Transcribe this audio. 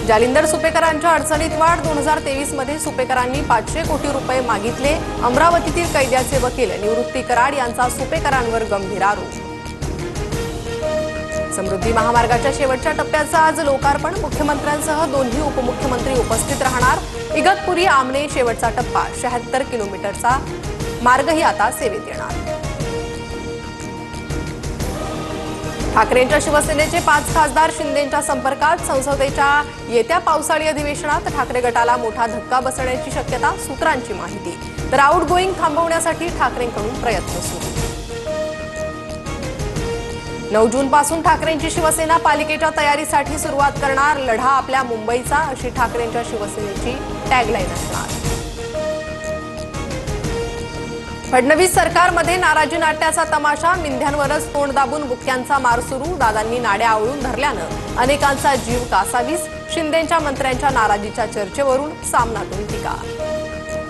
जालिंदर सुपेकरांच्या अडचणीत वाढ 2023 मध्ये सुपेकरांनी 500 कोटी रुपये मागितले। अमरावतीतील कैद्याचे वकील निवृत्ती कराड यांचा सुपेकरांवर गंभीर आरोप। समृद्धी महामार्गाच्या शेवटच्या टप्प्याचा आज लोकार्पण। मुख्यमंत्र्यांसह दोन्ही उपमुख्यमंत्री उपस्थित राहणार। इगतपुरी आमने शेवटचा टप्पा 76 किलोमीटरचा मार्गही आता सेवेत येणार। ठाकरेंच्या शिवसेनेचे 5 खासदार शिंदेंच्या संपर्कात। संसदेच्या येत्या पावसाळी अधिवेशनात ठाकरे गटाला मोठा धक्का बसण्याची शक्यता। सूत्रांची माहिती। तर आउटगोईंग थांबवण्यासाठी ठाकरेंकडून प्रयत्न सुरू। 9 जून पासून ठाकरेंची शिवसेना पालिकेच्या तयारीसाठी सुरुवात करणार। लढा आपल्या मुंबईचा अशी ठाकरेंच्या शिवसेनेची टॅगलाईन असणार। फडणवीस सरकारमध्ये नाराजी नाट्याचा तमाशा। मिंध्यांवरच तोंड दाबून बुक्क्यांचा मार सुरू। दादांनी नाड्या आवळून धरल्यानं अनेकांचा जीव कासावीस। शिंदेंच्या मंत्र्यांच्या नाराजीच्या चर्चेवरून सामनातून टीका।